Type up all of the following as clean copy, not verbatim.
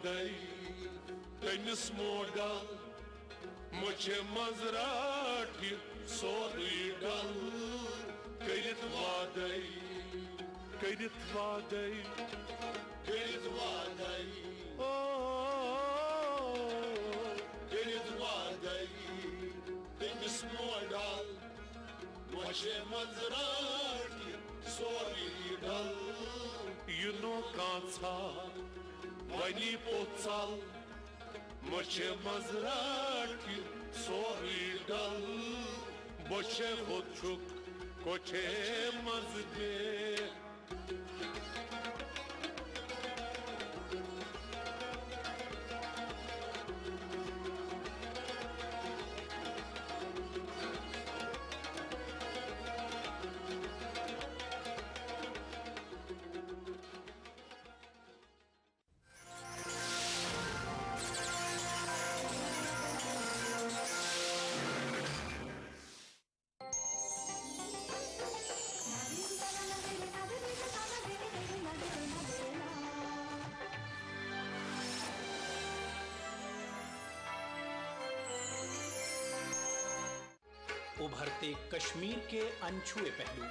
वादई तनिस model मुझे मजराट sorry डल करित वादई करित वादई करित वादई ओ करित वादई तनिस मॉडल मुझे मजराट सोरी डल युनो कांसा वनी पोचल मुझे मजराट सोरी डल बोचे होचुक कोचे मजबे उभरते कश्मीर के अनछुए पहलू,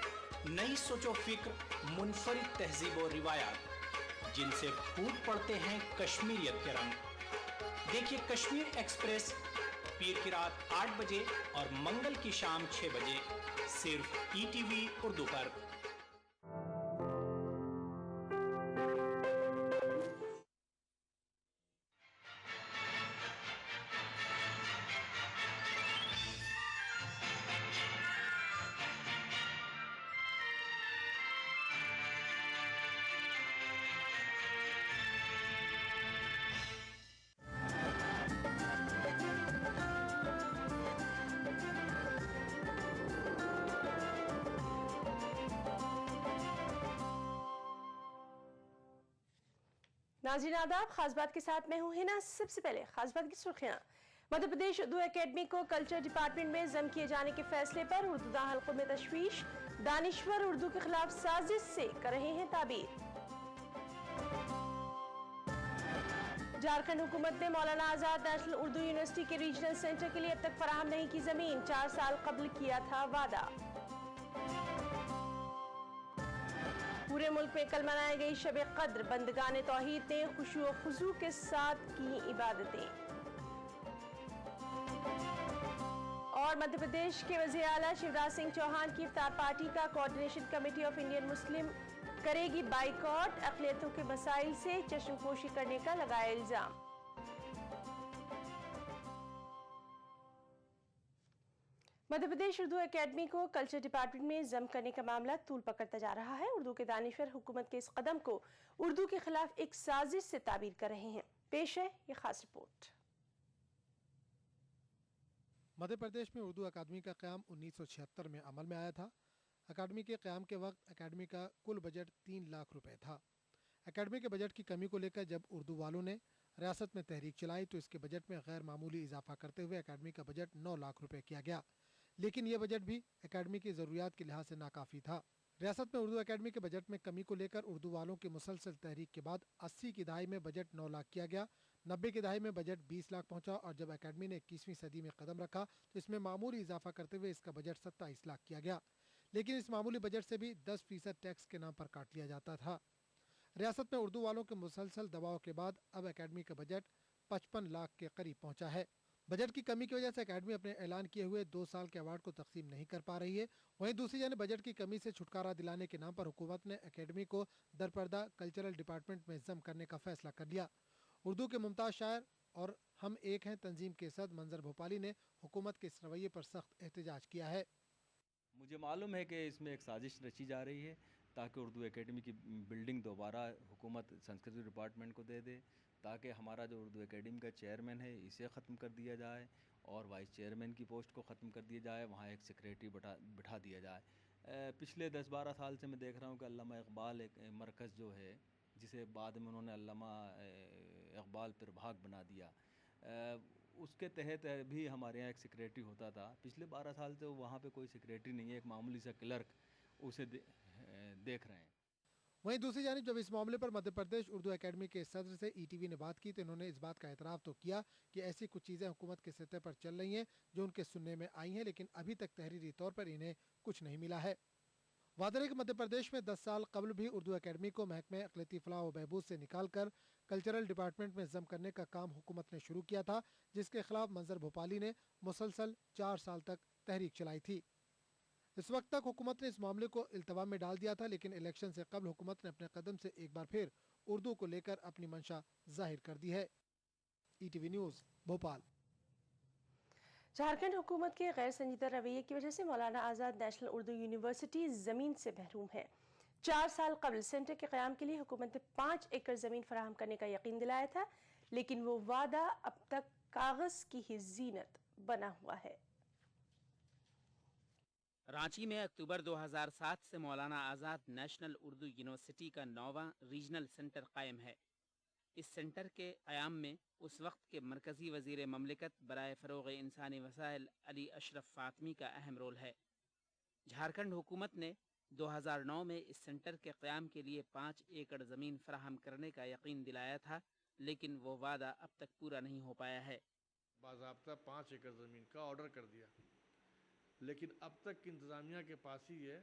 नई सोचो फिक्र, मुनफरिद तहजीब और रिवायात जिनसे फूट पड़ते हैं कश्मीरियत के रंग। देखिए कश्मीर एक्सप्रेस पीर की रात 8 बजे और मंगल की शाम 6 बजे सिर्फ ETV उर्दू पर। नाज़रीन आदाब, खास बात के साथ मैं हूं हिना। सबसे पहले खास बात की सुर्खियां। मध्य प्रदेश उर्दू एकेडमी को कल्चर डिपार्टमेंट में जम किए जाने के फैसले पर उर्दू हलकों में तशवीश। दानिश्वर उर्दू के खिलाफ साजिश से कर रहे हैं ताबीर। झारखंड हुकूमत ने मौलाना आजाद नेशनल उर्दू यूनिवर्सिटी के रीजनल सेंटर के लिए अब तक फराहम नहीं की जमीन, 4 साल कबल किया था वादा। पूरे मुल्क में कल मनाई गई शब कद्र, बंदगान तौहीद ने खुशू व खुजू के साथ की इबादतें। और मध्य प्रदेश के वज़ीर आला शिवराज सिंह चौहान की इफ्तार पार्टी का coordination committee of Indian Muslim करेगी बाइकॉट, अक़लियतों के मसाइल से चश्मपोशी करने का लगाया इल्जाम। मध्य प्रदेश उर्दू एकेडमी को कल्चर डिपार्टमेंट में जम करने का मामला तूल पकड़ता जा रहा है। उर्दू के दानिश्वर हुकूमत के इस कदम को उर्दू के खिलाफ एक साजिश से ताबीर कर रहे हैं। पेश है ये खास रिपोर्ट। मध्य प्रदेश में उर्दू अकादमी का क़याम 1976 में अमल में आया था। अकादमी के क़याम के वक्त अकादमी का कुल बजट 3 लाख रुपए था। अकादमी के बजट की कमी को लेकर जब उर्दू वालों ने रियासत में तहरीक चलाई तो इसके बजट में गैर मामूली इजाफा करते हुए अकादमी का बजट 9 लाख रुपए किया गया। लेकिन यह बजट भी अकादमी की ज़रूरियात के लिहाज से नाकाफ़ी था। रियासत में उर्दू अकादमी के बजट में कमी को लेकर उर्दू वालों की मुसलसल तहरीक के बाद 80 की दहाई में बजट 9 लाख किया गया। 90 की दहाई में बजट 20 लाख पहुंचा और जब अकादमी ने 21वीं सदी में कदम रखा तो इसमें मामूली इजाफा करते हुए इसका बजट 27 लाख किया गया। लेकिन इस मामूली बजट से भी 10% टैक्स के नाम पर काट लिया जाता था। रियासत में उर्दू वालों के मुसलसल दबाव के बाद अब अकादमी का बजट 55 लाख के करीब पहुंचा है। बजट की कमी की वजह से अकादमी अपने ऐलान किए हुए 2 साल के अवार्ड को तकसीम नहीं कर पा रही है। वहीं दूसरी जानिब बजट की कमी से छुटकारा दिलाने के नाम पर हुकूमत ने अकादमी को दरपर्दा कल्चरल डिपार्टमेंट में जम करने का फैसला कर लिया। उर्दू के मुमताज़ शायर और हम एक हैं तंजीम के सद मंजर भोपाली ने हुकूमत के इस रवैये पर सख्त एहतजाज किया है। मुझे मालूम है कि इसमें एक साजिश रची जा रही है ताकि उर्दू एकेडमी की बिल्डिंग दोबारा हुकूमत संस्कृति डिपार्टमेंट को दे दे, ताकि हमारा जो उर्दू एकेडमी का चेयरमैन है इसे ख़त्म कर दिया जाए और वाइस चेयरमैन की पोस्ट को ख़त्म कर दिया जाए, वहाँ एक सेक्रेटरी बिठा दिया जाए। पिछले 10-12 साल से मैं देख रहा हूँ कि अल्लामा इकबाल एक मरकज़ जो है जिसे बाद में उन्होंने अल्लामा इकबाल प्रभाग बना दिया, उसके तहत भी हमारे यहाँ एक सेक्रेटरी होता था। पिछले 12 साल से वहाँ पे कोई सेक्रेटरी नहीं है, एक मामूली सा क्लर्क उसे देख रहे हैं। वहीं दूसरी जानिब जब इस मामले पर मध्य प्रदेश उर्दू एकेडमी के सदर से ईटीवी ने बात की तो इन्होंने इस बात का एतराफ़ तो किया कि ऐसी कुछ चीज़ें हुकूमत के सतह पर चल रही हैं जो उनके सुनने में आई हैं, लेकिन अभी तक तहरीरी तौर पर इन्हें कुछ नहीं मिला है। वादे रहे कि मध्य प्रदेश में 10 साल कबल भी उर्दू एकेडमी को महकमे अक़लियती फलाह व बहबूद से निकालकर कल्चरल डिपार्टमेंट में जम करने का काम हुकूमत ने शुरू किया था, जिसके खिलाफ मंजर भोपाली ने मुसलसल 4 साल तक तहरीक चलाई थी। इस वक्त तक हुकूमत ने इस मामले को इल्तवा में डाल दिया था, लेकिन इलेक्शन से कबल हुकूमत ने अपने कदम से एक बार फिर उर्दू को लेकर अपनी मंशा जाहिर कर दी है। ETV news Bhopal. झारखंड हुकूमत के गैर संजीदा रवैये की वजह से मौलाना आज़ाद नेशनल उर्दू यूनिवर्सिटी ज़मीन से महरूम है। 4 साल कबल सेंटर के क़याम के लिए हुकूमत ने 5 एकड़ ज़मीन फराहम करने का यकीन दिलाया था, लेकिन वो वादा अब तक कागज़ की ही जीनत बना हुआ है। रांची में अक्टूबर 2007 से मौलाना आज़ाद नेशनल उर्दू यूनिवर्सिटी का 9वां रीजनल सेंटर कायम है। इस सेंटर के क़याम में उस वक्त के मरकज़ी वज़ीर ममलिकत बराए फ़रोग़ इंसानी वसाइल अली अशरफ फ़ातमी का अहम रोल है। झारखंड हुकूमत ने 2009 में इस सेंटर के क़याम के लिए 5 एकड़ ज़मीन फराहम करने का यकीन दिलाया था, लेकिन वो वादा अब तक पूरा नहीं हो पाया है। बाज़ाब्ता 5 एकड़ ज़मीन का ऑर्डर कर दिया, लेकिन अब तक इंतज़ामिया के पास ही ये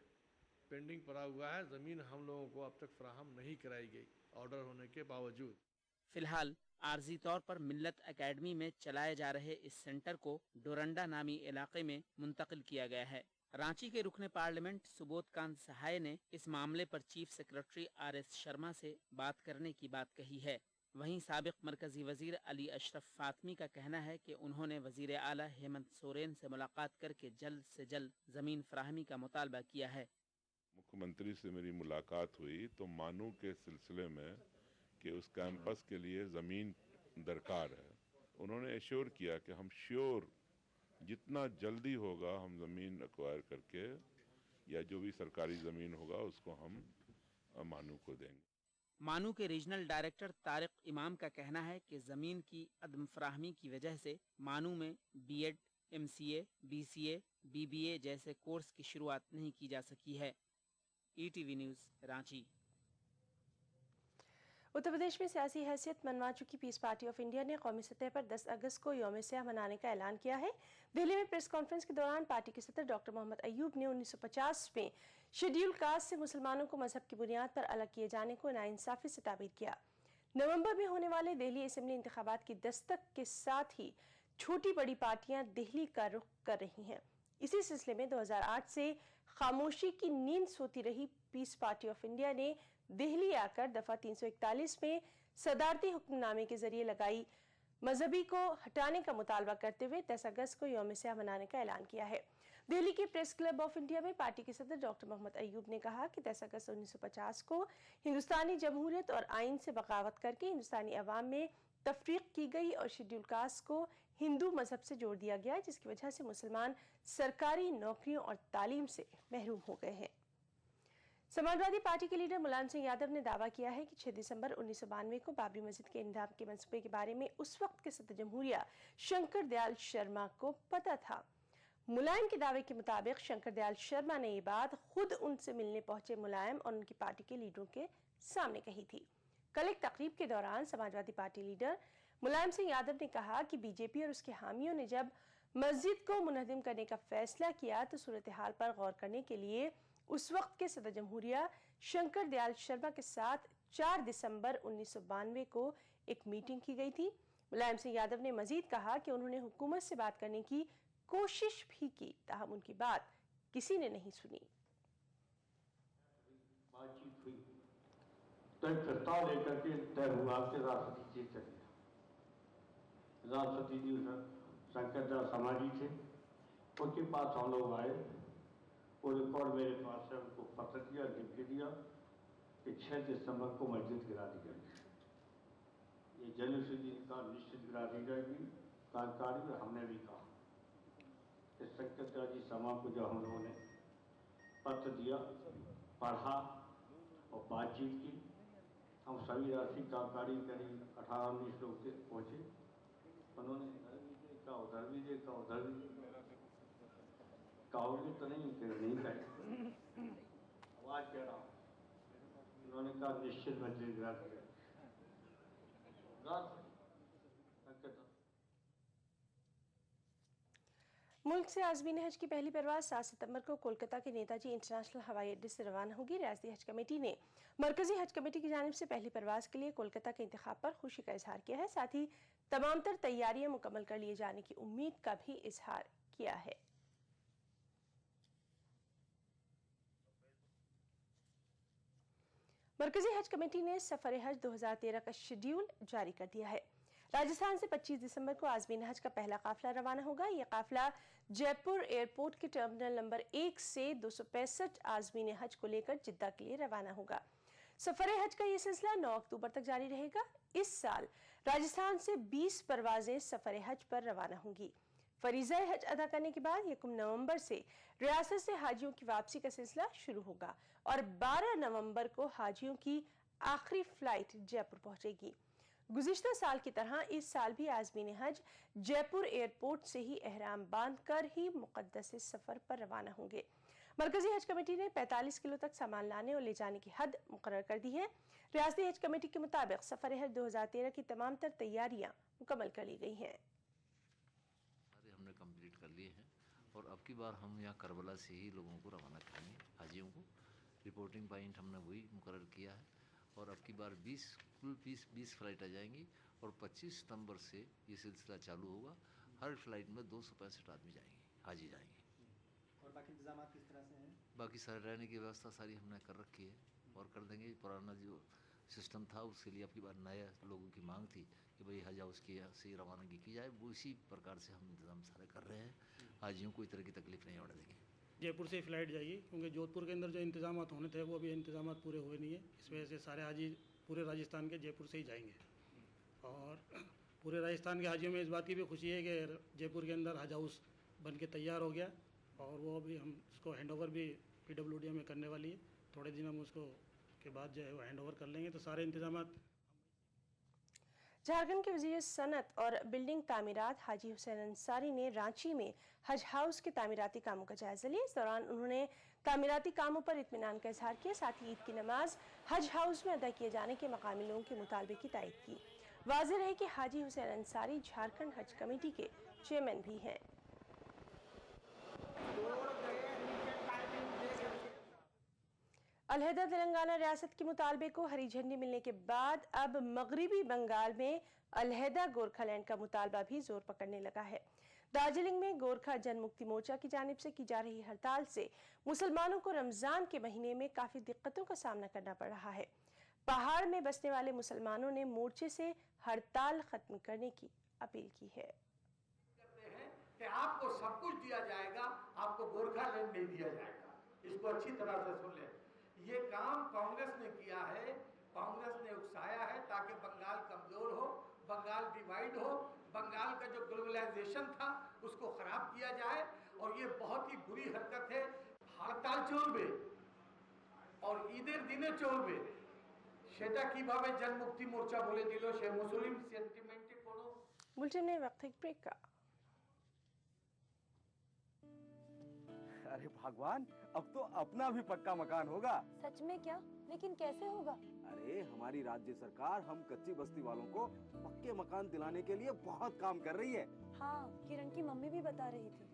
पेंडिंग पड़ा हुआ है। ज़मीन हम लोगों को अब तक फराहम नहीं कराई गई ऑर्डर होने के बावजूद। फिलहाल आर्जी तौर पर मिल्लत एकेडमी में चलाए जा रहे इस सेंटर को डोरंडा नामी इलाके में मुंतकिल किया गया है। रांची के रुकने पार्लियामेंट सुबोधकांत सहाय ने इस मामले पर चीफ सेक्रेटरी RS शर्मा से बात करने की बात कही है। वहीं साबिक मरकजी वजीर अली अशरफ फातमी का कहना है कि उन्होंने वजीर आला हेमंत सोरेन से मुलाकात करके जल्द से जल्द ज़मीन फराहमी का मुतालबा किया है। मुख्यमंत्री से मेरी मुलाकात हुई तो मानू के सिलसिले में कि उस कैंपस के लिए ज़मीन दरकार है, उन्होंने एश्योर किया कि हम श्योर जितना जल्दी होगा हम ज़मीन एक्वायर करके या जो भी सरकारी ज़मीन होगा उसको हम मानू को देंगे। मानू के रीजनल डायरेक्टर तारिक इमाम का कहना है कि ज़मीन की अदम फराहमी की वजह से मानू में B.Ed, MCA, BCA, BBA जैसे कोर्स की शुरुआत नहीं की जा सकी है। ETV news Ranchi. उत्तर प्रदेश में सियासी हैसियत मनवा चुकी पीस पार्टी ऑफ इंडिया ने कौमी सतह पर 10 अगस्त को यौम स्याह मनाने का ऐलान किया है। दिल्ली में प्रेस कॉन्फ्रेंस के दौरान पार्टी के सदर डॉक्टर मोहम्मद अयूब ने 1950 में शेड्यूल कास्ट से मुसलमानों को मजहब की बुनियाद पर अलग किए जाने को नाइंसाफी से ताबीर किया। नवंबर में होने वाले दिल्ली असेंबली इंतखाबात की दस्तक के साथ ही छोटी बड़ी पार्टियां दिल्ली का रुख कर रही हैं। इसी सिलसिले में 2008 से खामोशी की नींद सोती रही पीस पार्टी ऑफ इंडिया ने दिल्ली आकर दफा 341 में सदारती हुक्मनामे के जरिए लगाई मजहबी को हटाने का मुतालबा करते हुए 10 अगस्त को यौम स्याह मनाने का ऐलान किया है। दिल्ली के प्रेस क्लब ऑफ इंडिया में पार्टी के सदर डॉक्टर मोहम्मद अयूब ने कहा कि 10 अगस्त 1950 को हिंदुस्तानी जमहूरियत और आइन से बगावत करके हिंदुस्तानी अवाम में तफरीक की गई और शेड्यूल कास्ट को हिंदू मजहब से जोड़ दिया गया, जिसकी वजह से मुसलमान सरकारी नौकरियों और तालीम से महरूम हो गए हैं। समाजवादी पार्टी के लीडर मुलायम सिंह यादव ने दावा किया है कि 6 दिसंबर 1992 को बाबरी मस्जिद के इंतजाम के मंसूबे के बारे में उस वक्त के सदर जमहूरिया शंकर दयाल शर्मा को पता था। मुलायम के दावे के मुताबिक शंकर दयाल शर्मा ने ये बात खुद उनसे मिलने पहुंचे मुलायम और उनकी पार्टी के लीडरों के सामने कही थी। कल एक तकरीब के दौरान समाजवादी पार्टी लीडर मुलायम सिंह यादव ने कहा कि बीजेपी और उसके हामियों ने जब मस्जिद को मुनहदिम करने का फैसला किया तो सूरत हाल पर गौर करने के लिए उस वक्त के सदर जमहूरिया शंकर दयाल शर्मा के साथ 4 दिसंबर 1992 को एक मीटिंग की गई थी। मुलायम सिंह यादव ने मजीद कहा कि उन्होंने हुकूमत से बात करने की कोशिश भी की, ताहम उनकी बात किसी ने नहीं सुनी। बातचीत हुई तो एक प्रस्ताव लेकर के तय हुआ कि राष्ट्रपति जी चले। राष्ट्रपति जी शंकर दयाल समाजी थे, उनके पास हम लोग आए, वो रिकॉर्ड मेरे पास है, उनको पत्र दिया, लिख के दिया कि 6 दिसंबर को मस्जिद गिरा दी जाएगी, ये जनशुद्धि का निश्चित गिरा दी जाएगी। कार्यकारी हमने भी कहा कि शंकर दयाल जी समा को जब हम लोगों ने पत्र दिया, पढ़ा और बातचीत की, हम सभी राष्ट्रीय कार्यकारी करीब 18-19 लोग पहुँचे। उन्होंने इधर भी देखा, उधर भी देखा, उधर भी कहोगे तो नहीं, फिर नहीं कहे। आवाज कह रहा हूँ, उन्होंने कहा निश्चित मस्जिद गिरा दिया। मुल्क से आज़मीन हज की पहली परवाज़ 7 सितंबर को कोलकाता के नेताजी इंटरनेशनल हवाई अड्डे से रवाना होगी। रियासती हज कमेटी ने मरकजी हज कमेटी की जानिब से पहली परवाज़ के लिए कोलकाता के इंतखाब पर खुशी का इजहार किया है। साथ ही तमाम तर तैयारियां मुकम्मल कर लिए जाने की उम्मीद का भी इजहार किया है। मरकजी हज कमेटी ने सफर हज 2013 का शेड्यूल जारी कर दिया है। राजस्थान से 25 दिसंबर को आज़मीन हज का पहला काफिला रवाना होगा। यह काफिला जयपुर एयरपोर्ट के टर्मिनल नंबर 1 से 265 आज़मीन हज को लेकर जिद्दा के लिए रवाना होगा। सफर हज का यह सिलसिला 9 अक्टूबर तक जारी रहेगा। इस साल राजस्थान से 20 परवाजें सफर हज पर रवाना होंगी। फरीज़ा हज अदा करने के बाद 1 नवंबर से रियासत से हाजियों की वापसी का सिलसिला शुरू होगा और 12 नवंबर को हाजियों की आखिरी फ्लाइट जयपुर पहुंचेगी। गुज़िश्ता साल की तरह इस साल भी आज़मीन हज जयपुर एयरपोर्ट से ही एहराम बांधकर ही मुक़द्दस सफ़र पर रवाना होंगे। मरकजी हज कमेटी ने 45 किलो तक सामान लाने और ले जाने की हद मुकर्रर कर दी है। रियासती हज कमेटी के मुताबिक सफ़र हज 2013 की तमाम तर तैयारियां मुकम्मल कर ली गई हैं। हमने कंप्लीट कर लिए हैं और अब की बार हम यहाँ करबला से ही लोगों को रवाना करेंगे, हाजियों को। रिपोर्टिंग पॉइंट हमने वही मुकर्रर किया है और अब की बार 20 फ्लाइट आ जाएंगी और 25 सितंबर से ये सिलसिला चालू होगा। हर फ्लाइट में 265 आदमी जाएंगे, हाजी जाएंगे। और बाकी इंतजाम किस तरह से हैं? बाकी सारे रहने की व्यवस्था सारी हमने कर रखी है और कर देंगे। पुराना जो सिस्टम था उसके लिए अब की बार नया लोगों की मांग थी कि भाई हज हाउस की से रवानगी की जाए, वो इसी प्रकार से हम इंतजाम सारे कर रहे हैं। हाजियों को इस तरह की तकलीफ नहीं होने देंगे। जयपुर से फ़्लाइट जाएगी क्योंकि जोधपुर के अंदर जो इंतजाम होने थे वो अभी इंतजाम पूरे हुए नहीं है। इस वजह से सारे हाजी पूरे राजस्थान के जयपुर से ही जाएंगे और पूरे राजस्थान के हाजियों में इस बात की भी खुशी है कि जयपुर के अंदर हज हाउस बन के तैयार हो गया और वो अभी हम उसको हैंड ओवर भी PWD में करने वाली है। थोड़े दिन हम उसको के बाद जो है वो हैंड ओवर कर लेंगे। तो सारे इंतजाम। झारखंड के वज़ीर सनत और बिल्डिंग तामीरात हाजी हुसैन अंसारी ने रांची में हज हाउस के तामीराती कामों का जायजा लिया। इस दौरान उन्होंने तामीराती कामों पर इत्मीनान का इजहार किया। साथ ही ईद की नमाज हज हाउस में अदा किए जाने के मकामी लोगों के मुतालबे की तायद की। वाज़ेह है कि हाजी हुसैन अंसारी झारखंड हज कमेटी के चेयरमैन भी हैं। अलहदा तेलंगाना रियासत के मुतालबे को हरी झंडी मिलने के बाद अब मगरिबी बंगाल में अलहदा गोरखालैंड का मुतालबा भी जोर पकड़ने लगा है। दार्जिलिंग में गोरखा जन मुक्ति मोर्चा की जानिब से की जा रही हड़ताल से मुसलमानों को रमजान के महीने में काफी दिक्कतों का सामना करना पड़ रहा है। पहाड़ में बसने वाले मुसलमानों ने मोर्चे से हड़ताल खत्म करने की अपील की है। कि आपको सब कुछ दिया जाएगा, आपको गोरखालैंड नहीं दिया जाएगा। इसको अच्छी तरह से सुन लें। ये काम कांग्रेस ने किया है, कांग्रेस ने उकसाया है ताकि बंगाल कमजोर हो, बंगाल डिवाइड हो, बंगाल का जो ग्लोबलाइजेशन था उसको खराब किया जाए और ये बहुत ही बुरी हरकत है। हड़ताल चलবে और ঈদের দিনে চলবে সেটা কিভাবে জনমুক্তি মোর্চা বলে দিল সে মুসলিম সেন্টিমেন্টে কোনো। बुलेटिन में वक्त एक ब्रेक का। अरे भगवान, अब तो अपना भी पक्का मकान होगा। सच में क्या? लेकिन कैसे होगा? अरे हमारी राज्य सरकार हम कच्ची बस्ती वालों को पक्के मकान दिलाने के लिए बहुत काम कर रही है। हाँ, किरण की मम्मी भी बता रही थी।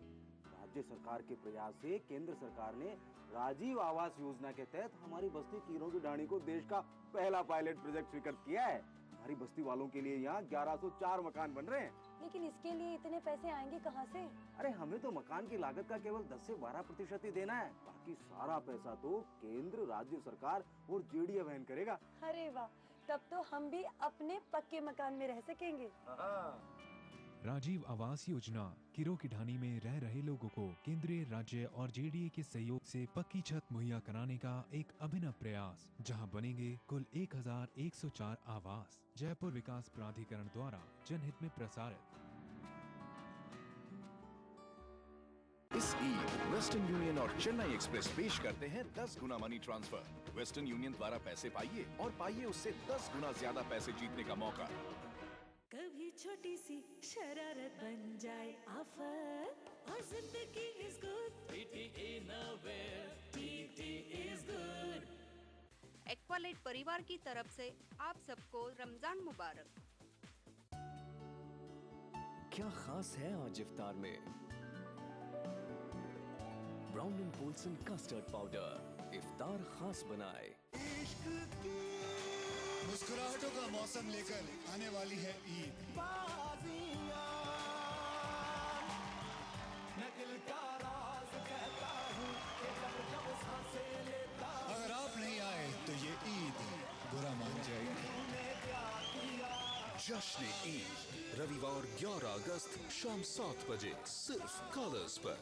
राज्य सरकार के प्रयास से केंद्र सरकार ने राजीव आवास योजना के तहत हमारी बस्ती कीरों की ढाणी को देश का पहला पायलट प्रोजेक्ट स्वीकृत किया है। हमारी बस्ती वालों के लिए यहाँ 1104 मकान बन रहे हैं। लेकिन इसके लिए इतने पैसे आएंगे कहाँ से? अरे हमें तो मकान की लागत का केवल 10 से 12% ही देना है। बाकी सारा पैसा तो केंद्र, राज्य सरकार और जेडीए वहन करेगा। अरे वाह, तब तो हम भी अपने पक्के मकान में रह सकेंगे। राजीव आवास योजना किरो की ढाणी में रह रहे लोगों को केंद्रीय, राज्य और जेडीए के सहयोग से पक्की छत मुहैया कराने का एक अभिनव प्रयास, जहां बनेंगे कुल 1104 आवास। जयपुर विकास प्राधिकरण द्वारा जनहित में प्रसारित। इस ईद वेस्टर्न यूनियन और चेन्नई एक्सप्रेस पेश करते हैं 10 गुना मनी ट्रांसफर। वेस्टर्न यूनियन द्वारा पैसे पाइए और पाइए उससे 10 गुना ज्यादा पैसे जीतने का मौका। कभी छोटी सी शरारत बन जाए आफत और जिंदगी is good. TT Innerwear, TT is good। Aqualite परिवार की तरफ से आप सबको रमजान मुबारक। क्या खास है आज इफ्तार में? Brown and Polson custard powder इफ्तार खास बनाए। मुस्कुराहटों का मौसम लेकर आने वाली है ईद। अगर आप नहीं आए तो ये ईद बुरा मान जाएगी। जश्न ईद रविवार 11 अगस्त शाम 7 बजे सिर्फ कलर्स पर।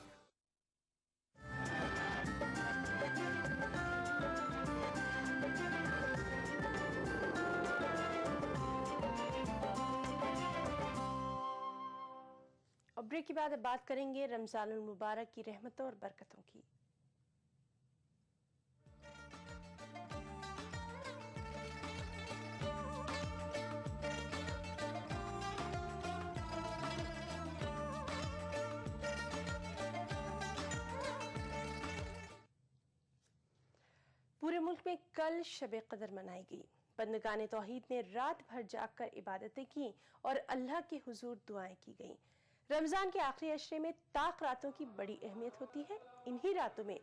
और ब्रेक के बाद अब बात करेंगे रमजानुल मुबारक की रहमतों और बरकतों की। पूरे मुल्क में कल शब कदर मनाई गई। बंदगान तौहीद ने रात भर जागकर इबादतें की और अल्लाह के हुजूर दुआएं की गईं। रमजान के आखिरी अशरे में ताक रातों की बड़ी अहमियत होती है। इन्हीं रातों में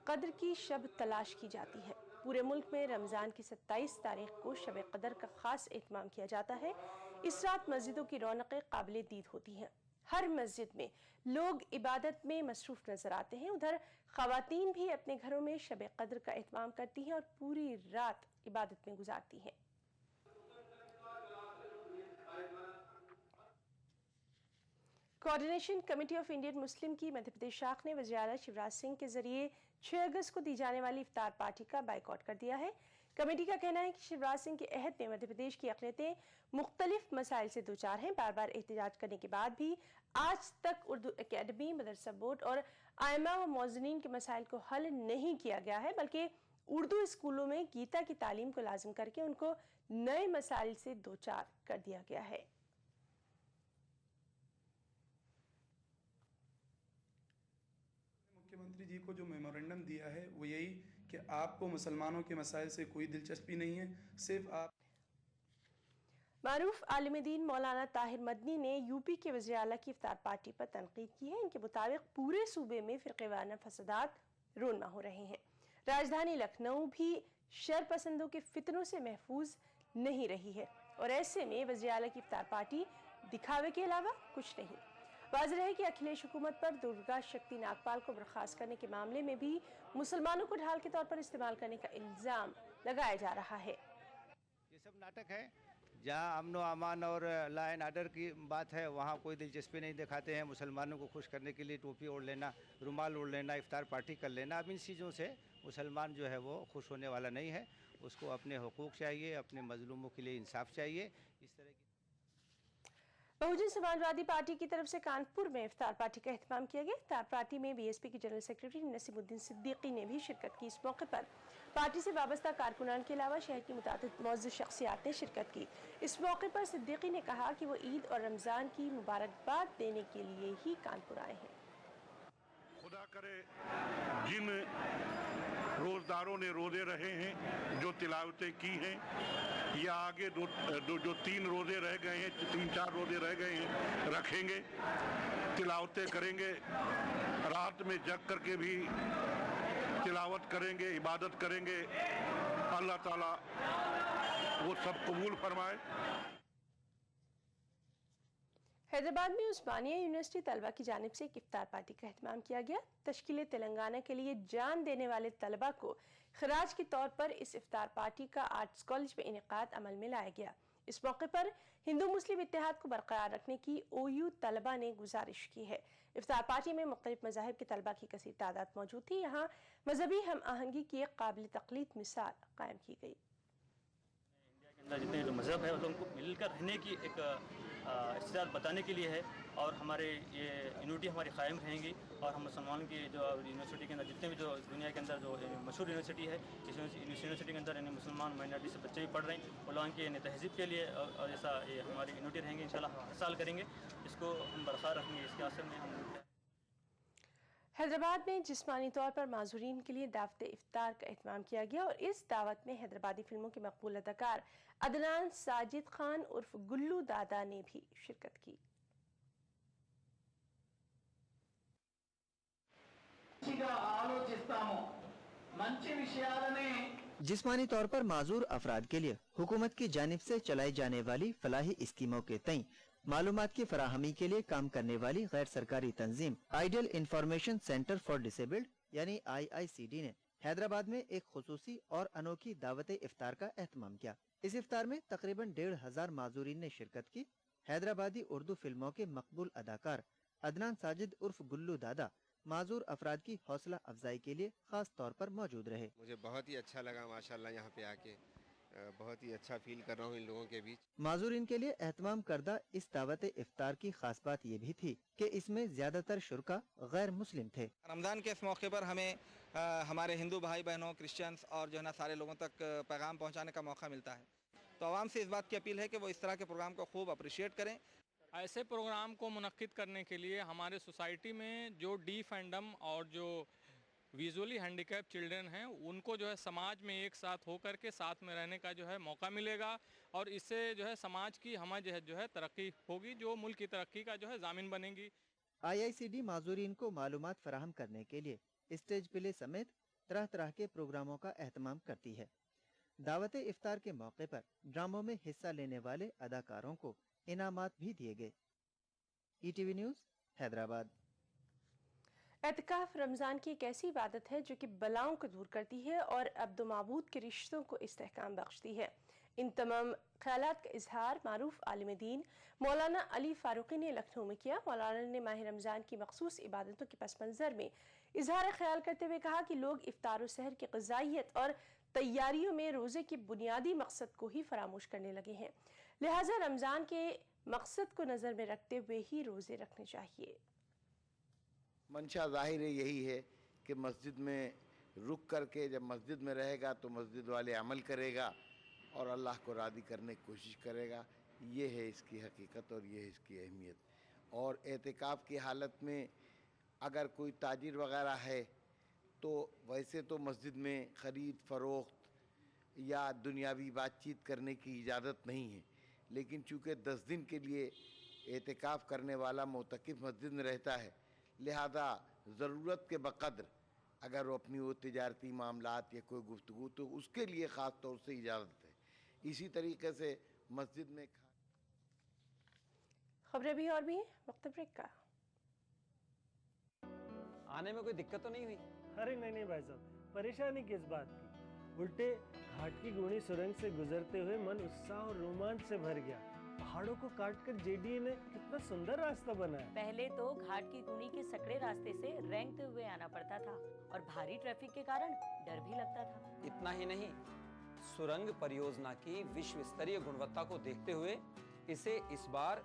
कद्र की शब तलाश की जाती है। पूरे मुल्क में रमजान की 27 तारीख को शब कदर का खास एहतमाम किया जाता है। इस रात मस्जिदों की रौनकें काबिले दीद होती हैं। हर मस्जिद में लोग इबादत में मसरूफ नजर आते हैं। उधर ख़वातीन भी अपने घरों में शब कद्र का एहतमाम करती हैं और पूरी रात इबादत में गुजारती हैं। Coordination committee of Indian Muslim की मध्य प्रदेश शाख ने वज़ीर आला शिवराज सिंह के जरिए 6 अगस्त को दी जाने वाली इफ्तार पार्टी का बाइकआउट कर दिया है। कमेटी का कहना है कि शिवराज सिंह के अहद में मध्य प्रदेश की अक़लियतें मुख्तलिफ मसाइल से दूचार हैं। बार बार एहतजाज करने के बाद भी आज तक उर्दू अकेडमी, मदरसा बोर्ड और आइमा व मौज़नीन के मसाइल को हल नहीं किया गया है, बल्कि उर्दू स्कूलों में गीता की तालीम को लाजिम करके उनको नए मसाइल से दूचार कर दिया गया है। मुख्यमंत्री जी को जो मेमोरेंडम दिया है वो यही कि आपको मुसलमानों के मसाइल से कोई दिलचस्पी नहीं है, सिर्फ आप। मारूफ आलिम दीन मौलाना ताहिर मदनी ने यूपी के वज़ीर आला की इफ्तार पार्टी पर तनकीद की है। इनके मुताबिक पूरे सूबे में फ़िरक़ेवाराना फसादात रोनमा हो रहे हैं। राजधानी लखनऊ भी शर पसंदों के फितनों से महफूज नहीं रही है और ऐसे में वज़ीर आला की इफ्तार पार्टी दिखावे के अलावा कुछ नहीं। वाज़ेह है कि अखिलेश हुकूमत पर दुर्गा शक्ति नागपाल को बर्खास्त करने के मामले में भी मुसलमानों को ढाल के तौर पर इस्तेमाल करने का इल्ज़ाम लगाया जा रहा है। ये सब नाटक है। जहाँ अमन व अमान और लॉ एंड आर्डर की बात है वहाँ कोई दिलचस्पी नहीं दिखाते हैं। मुसलमानों को खुश करने के लिए टोपी ओढ़ लेना, रुमाल ओढ़ लेना, इफ्तार पार्टी कर लेना, अब इन चीज़ों से मुसलमान जो है वो खुश होने वाला नहीं है। उसको अपने हुकूक चाहिए, अपने मजलूमों के लिए इंसाफ चाहिए। इस तरह की बहुजन समाजवादी पार्टी की तरफ से कानपुर में इफ्तार पार्टी का एहतमाम किया गया। इफ्तार पार्टी में बीएसपी की जनरल सेक्रेटरी नसीमुद्दीन सिद्दीकी ने भी शिरकत की। इस मौके पर पार्टी से वाबस्ता कारकुनान के अलावा शहर की मुतादिद मौजूद शख्सियात ने शिरकत की। इस मौके पर सिद्दीकी ने कहा कि वो ईद और रमज़ान की मुबारकबाद देने के लिए ही कानपुर आए हैं। खुदा करे जिन रोजदारों ने रोजे रहे हैं, जो तिलावतें की हैं, या आगे जो 3 रोजे रह गए हैं, 3-4 रोजे रह गए हैं, रखेंगे, तिलावतें करेंगे, रात में जग करके भी तिलावत करेंगे, इबादत करेंगे। अल्लाह ताला वो सब कबूल फरमाए। हैदराबाद में उस्मानिया यूनिवर्सिटी तलबा की जानिब से एक इफ्तार पार्टी का एहतमाम किया गया। तश्कील तेलंगाना के लिए जान देने वाले तलबा को खराज के तौर पर इस इफ्तार पार्टी का आर्ट्स कॉलेज में इनेकाद अमल में लाया गया। इस मौके पर हिंदू मुस्लिम इत्तेहाद को बरकरार रखने की OU तलबा ने गुजारिश की है। इफ्तार पार्टी में मुख्तलिफ मज़ाहिब के तलबा की कसीर तादाद मौजूद थी। यहाँ मजहबी हम आहंगी की एक काबिल तक़लीद मिसाल कायम की गई। जितने जो मज़हब है उनको मिलकर रहने की एक इस्तेदाद बताने के लिए है और हमारे ये यूनिटी हमारी कायम रहेंगी और हम मुसलमानों की जो यूनिवर्सिटी के अंदर जितने भी जो दुनिया के अंदर जो मशहूर यूनिवर्सिटी है, इस यूनिवर्सिटी के अंदर मुसलमान माइनॉरिटी से बच्चे भी पढ़ रहे हैं। उलमा की तहज़ीब के लिए और ऐसा ये हमारी यूनिटी रहेंगे। इंशाल्लाह हर साल करेंगे, इसको हम बरकरार रखेंगे। इसके असर में हम हैदराबाद में जिस्मानी तौर पर माजूरीन के लिए दावत इफ्तार का एहतमाम किया गया और इस दावत में हैदराबादी फिल्मों के मकबूल अदाकार अदनान साजिद खान उर्फ गुल्लू दादा ने भी शिरकत की। जिस्मानी तौर पर माजूर अफराद के लिए हुकूमत की जानिब से चलाई जाने वाली फलाही स्कीमों के तई मालूमात की फराहमी के लिए काम करने वाली गैर सरकारी तंजीम ideal information centre for disabled यानी IICD ने हैदराबाद में एक खुसूसी और अनोखी दावत इफ्तार का एहतमाम किया। इस इफ्तार में तकरीबन 1500 माजूरीन ने शिरकत की। हैदराबादी उर्दू फिल्मों के मकबूल अदाकार अदनान साजिद उर्फ गुल्लू दादा माजूर अफराद की हौसला अफजाई के लिए खास तौर पर मौजूद रहे। मुझे बहुत ही अच्छा लगा माशाल्लाह, यहाँ पे आके बहुत ही अच्छा फील कर रहा हूँ इन लोगों के बीच। माजूरीन के लिए एहतमाम करदा इस दावत इफ्तार की खास बात ये भी थी कि इसमें ज्यादातर शुरका गैर मुस्लिम थे। रमज़ान के इस मौके पर हमें हमारे हिंदू भाई बहनों, क्रिश्चियंस और जो है ना सारे लोगों तक पैगाम पहुँचाने का मौका मिलता है। तो आवाम से इस बात की अपील है कि वो इस तरह के प्रोग्राम को खूब अप्रिशिएट करें। ऐसे प्रोग्राम को मुनक्किद करने के लिए हमारे सोसाइटी में जो डीफ एंडम और जो विजुअली हैंडीकैप चिल्ड्रन हैं उनको जो है समाज में एक साथ होकर के साथ में रहने का जो है मौका मिलेगा और इससे जो है समाज की हम जो है तरक्की होगी, जो मुल्क की तरक्की का जो है जामिन बनेगी। IICD माजूरीन को मालूमात फराहम करने के लिए स्टेज प्ले समेत तरह तरह के प्रोग्रामों का एहतमाम करती है। दावत इफ्तार के मौके पर ड्रामों में हिस्सा लेने वाले अदाकारों को इनामात भी दिए गए। ETV news Hyderabad. एतिकाफ रमज़ान की एक ऐसी इबादत है जो कि बलाओं को दूर करती है और अब्दो माबूद के रिश्तों को इस्तेहकाम बख्शती है। इन तमाम ख्यालात का इजहार मारूफ आलिम दीन मौलाना अली फारूकी ने लखनऊ में किया। मौलाना ने माह रमज़ान की मखसूस इबादतों के पस मंज़र में इजहार ख्याल करते हुए कहा कि लोग इफ्तार और सहर की ग़िज़ाइयत और तैयारियों में रोज़े के बुनियादी मकसद को ही फरामोश करने लगे हैं, लिहाजा रमज़ान के मकसद को नज़र में रखते हुए ही रोज़े रखने चाहिए। मंशा ज़ाहिर यही है कि मस्जिद में रुक करके जब मस्जिद में रहेगा तो मस्जिद वाले अमल करेगा और अल्लाह को राज़ी करने की कोशिश करेगा। ये है इसकी हकीकत और ये है इसकी अहमियत। और एतिकाफ़ की हालत में अगर कोई ताजिर वग़ैरह है तो वैसे तो मस्जिद में ख़रीद फ़रोख्त या दुनियावी बातचीत करने की इजाज़त नहीं है, लेकिन चूँकि 10 दिन के लिए एतिकाफ़ करने वाला मोतकिफ़ मस्जिद में रहता है, लिहाजा ज़रूरत के बक़द्र अगर वो अपनी वो तिजारती मामलात या कोई गुफ्तगू तो उसके लिए ख़ास तौर से इजाज़त है। इसी तरीके से मस्जिद में खबरें भी और भी हैं, वक्त ब्रेक का। आने में कोई दिक्कत तो नहीं हुई? अरे नहीं भाई साहब, परेशानी किस बात की। उल्टे घाट की गुणी सुरंग से गुजरते हुए मन उत्साह और रोमांच से भर गया। पहाड़ों को काटकर JDA ने कितना सुंदर रास्ता बनाया। पहले तो घाट की गुणी के सकड़े रास्ते से रेंगते हुए आना पड़ता था और भारी ट्रैफिक के कारण डर भी लगता था। इतना ही नहीं, सुरंग परियोजना की विश्व स्तरीय गुणवत्ता को देखते हुए इसे इस बार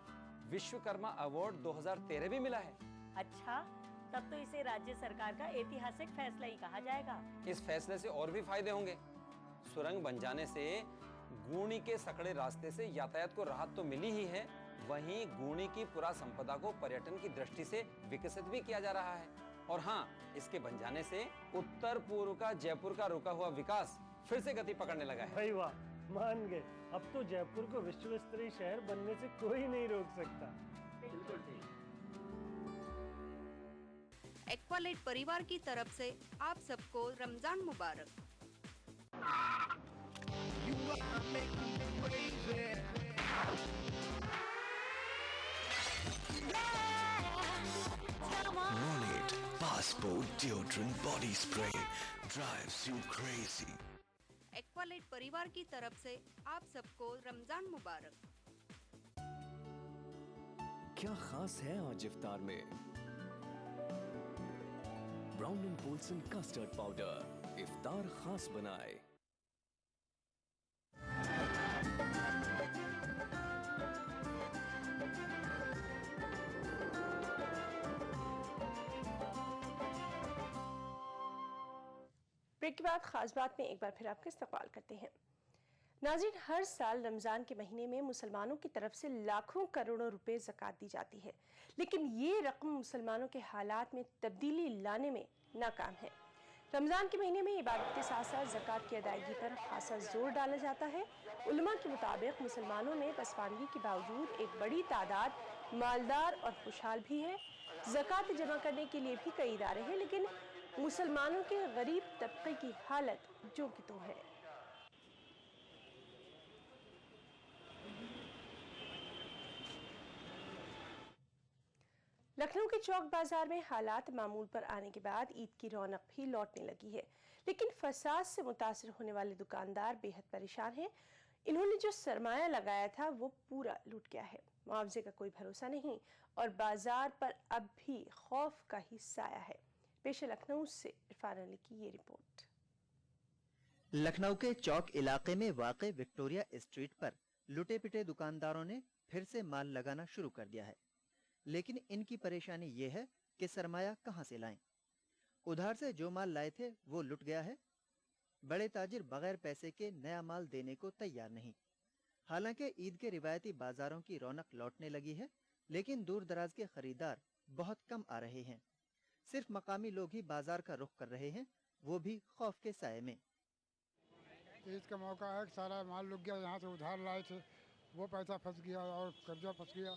विश्वकर्मा अवार्ड 2013 भी मिला है। अच्छा, तब तो इसे राज्य सरकार का ऐतिहासिक फैसला ही कहा जाएगा। इस फैसले से और भी फायदे होंगे। सुरंग बन जाने से गुणी के सकड़े रास्ते से यातायात को राहत तो मिली ही है, वहीं गुणी की पुरा संपदा को पर्यटन की दृष्टि से विकसित भी किया जा रहा है। और हाँ, इसके बन जाने से उत्तर पूर्व का जयपुर का रुका हुआ विकास फिर से गति पकड़ने लगा है। भाई वाह, मान गए। अब तो जयपुर को विश्व स्तरीय शहर बनने से कोई नहीं रोक सकता। बिल्कुल ठीक। एक्वालाइट परिवार की तरफ से आप सबको रमजान मुबारक। Ronit Passport Deodorant Body Spray drives you crazy. Aqualite परिवार की तरफ से आप सबको रमजान मुबारक। क्या खास है आज इफ्तार में? Brown and Polson custard powder इफ्तार खास बनाए। ब्रेक के बाद खास बात में एक बार फिर आपका इस्तकबाल करते हैं। नाज़रीन, हर साल रमज़ान के महीने में मुसलमानों की तरफ से लाखों करोड़ों रुपए ज़कात दी जाती है, लेकिन ये रकम मुसलमानों के हालात में तब्दीली लाने में नाकाम है। रमज़ान के महीने में इबादत के साथ साथ ज़कात की अदायगी पर खासा जोर डाला जाता है। उलमा के मुताबिक मुसलमानों में पसमानगी के बावजूद एक बड़ी तादाद मालदार और खुशहाल भी है। ज़कात जमा करने के लिए भी कई इदारे हैं, लेकिन मुसलमानों के गरीब तबके की हालत जो की तो है। लखनऊ के चौक बाजार में हालात मामूल पर आने के बाद ईद की रौनक भी लौटने लगी है, लेकिन फसाद से मुतासर होने वाले दुकानदार बेहद परेशान हैं। इन्होंने जो सरमाया लगाया था वो पूरा लूट गया है। मुआवजे का कोई भरोसा नहीं और बाजार पर अब भी खौफ का ही साया है। पेश लखनऊ से इरफान अली की ये रिपोर्ट। लखनऊ के चौक इलाके में वाक़े विक्टोरिया स्ट्रीट पर लुटे पिटे दुकानदारों ने फिर से माल लगाना शुरू कर दिया है, लेकिन इनकी परेशानी ये है कि सरमाया कहां से लाएं। उधार से जो माल लाए थे वो लुट गया है। बड़े ताजिर बगैर पैसे के नया माल देने को तैयार नहीं। हालांकि ईद के रिवायती बाजारों की रौनक लौटने लगी है, लेकिन दूर दराज के खरीदार बहुत कम आ रहे हैं। सिर्फ मकामी लोग ही बाजार का रुख कर रहे हैं, वो भी खौफ के साए में। ईद का मौका है, सारा माल लुट गया। यहाँ से उधार लाए थे, वो पैसा फंस गया और कर्जा फंस गया।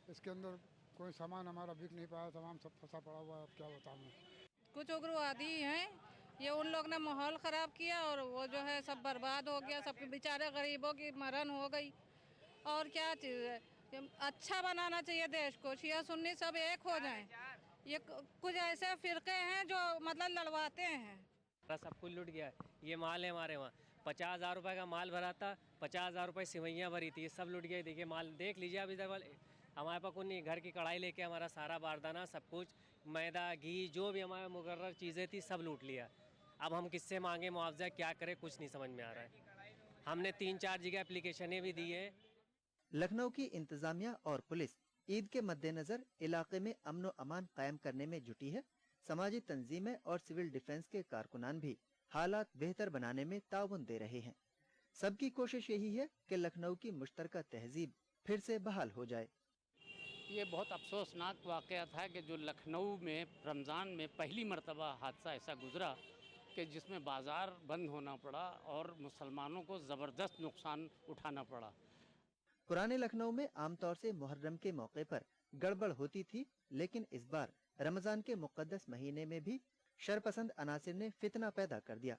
इसके अंदर कोई सामान हमारा बिक नहीं पाया, तमाम सब फंसा पड़ा हुआ है। अब क्या बताऊँ। कुछ उग्रवादी हैं, ये उन लोग ने माहौल ख़राब किया और वो जो है सब बर्बाद हो गया। सबके बेचारे गरीबों की मरण हो गई। और क्या चीज़ है, अच्छा बनाना चाहिए देश को, शिया सुन्नी सब एक हो जाएं। ये कुछ ऐसे फ़िरके हैं जो मतलब लड़वाते हैं। सब कुछ लुट गया। ये माल है हमारे वहाँ 50,000 रुपये का माल भरा था, 50,000 रुपये सिवैयाँ भरी थी, ये सब लुट गए। देखिए माल देख लीजिए। अब इधर हमारे पास कुछ घर की कढ़ाई लेके हमारा सारा बारदाना सब कुछ मैदा घी जो भी हमारे मुकर्रर चीज़ें थी सब लूट लिया। अब हम किससे मांगे मुआवजा, क्या करें, कुछ नहीं समझ में आ रहा है। हमने 3-4 जगह एप्लीकेशनें भी दी है। लखनऊ की इंतजामिया और पुलिस ईद के मद्देनजर इलाके में अमन व अमान कायम करने में जुटी है। समाजी तंजीमें और सिविल डिफेंस के कारकुनान भी हालात बेहतर बनाने में ताउन दे रहे हैं। सबकी कोशिश यही है कि लखनऊ की मुश्तरका तहजीब फिर से बहाल हो जाए। ये बहुत अफसोसनाक वाक़या था कि जो लखनऊ में रमज़ान में पहली मरतबा हादसा ऐसा गुजरा कि जिसमें बाज़ार बंद होना पड़ा और मुसलमानों को ज़बरदस्त नुकसान उठाना पड़ा। पुराने लखनऊ में आमतौर से मुहर्रम के मौके पर गड़बड़ होती थी, लेकिन इस बार रमज़ान के मुक़द्दस महीने में भी शरपसंद अनासिर ने फितना पैदा कर दिया।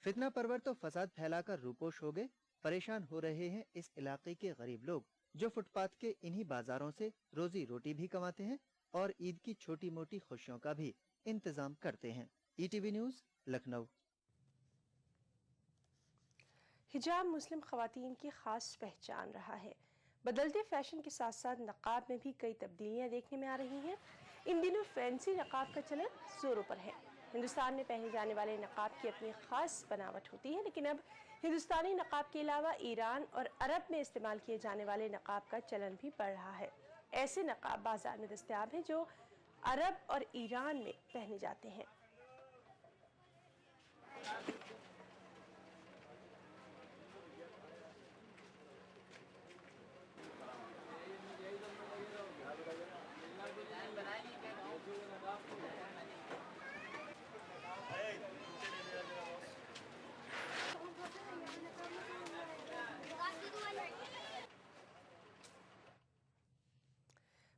फितना परवर तो फसाद फैलाकर रूपोश हो गए। परेशान हो रहे हैं इस इलाके के गरीब लोग, जो फुटपाथ के इन्हीं बाजारों से रोजी रोटी भी कमाते हैं और ईद की छोटी मोटी खुशियों का भी इंतजाम करते हैं। ETV news, Lucknow. हिजाब मुस्लिम खवातीन की खास पहचान रहा है। बदलते फैशन के साथ साथ नकाब में भी कई तब्दीलियां देखने में आ रही हैं। इन दिनों फैंसी नकाब का चलन जोरों पर है। हिंदुस्तान में पहने जाने वाले नकाब की अपनी खास बनावट होती है, लेकिन अब हिंदुस्तानी नकाब के अलावा ईरान और अरब में इस्तेमाल किए जाने वाले नकाब का चलन भी बढ़ रहा है। ऐसे नकाब बाजार में दस्तयाब हैं जो अरब और ईरान में पहने जाते हैं।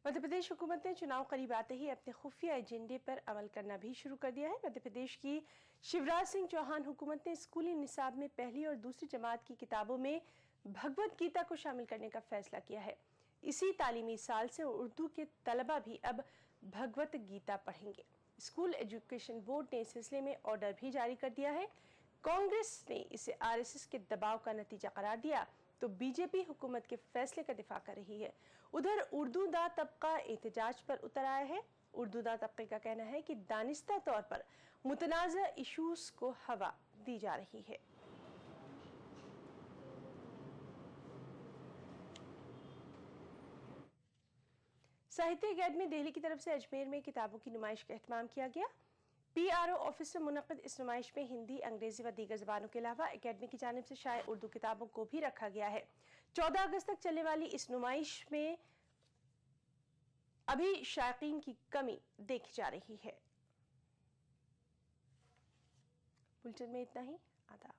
मध्य प्रदेश हुकूमत ने चुनाव करीब आते ही अपने खुफिया एजेंडे पर अमल करना भी शुरू कर दिया है। मध्य प्रदेश की शिवराज सिंह चौहान हुकूमत ने स्कूली निसाब में पहली और दूसरी जमात की किताबों में भगवत गीता को शामिल करने का फैसला किया है। इसी तालीमी साल से उर्दू के तलबा भी अब भगवत गीता पढ़ेंगे। स्कूल एजुकेशन बोर्ड ने इस सिलसिले में ऑर्डर भी जारी कर दिया है। कांग्रेस ने इसे RSS के दबाव का नतीजा करार दिया तो बीजेपी हुकूमत के फैसले का दिफा कर रही है। उधर उर्दू दा तबका एहतजाज पर उतर आया है। उर्दू दा तबके का कहना है कि दानिस्ता तौर पर मुतनाज़ा इशूज को हवा दी जा रही है। साहित्य अकेडमी दिल्ली की तरफ से अजमेर में किताबों की नुमाइश का एहतमाम किया गया। PRO ऑफिस में मुनक़िद इस नुमाइश में हिंदी, अंग्रेजी व दीगर ज़बानों के अलावा एकेडमी की जानिब से शाये उर्दू किताबों को भी रखा गया है। 14 अगस्त तक चलने वाली इस नुमाइश में अभी शायकीन की कमी देखी जा रही है। बुलेटिन में इतना ही। आदाब।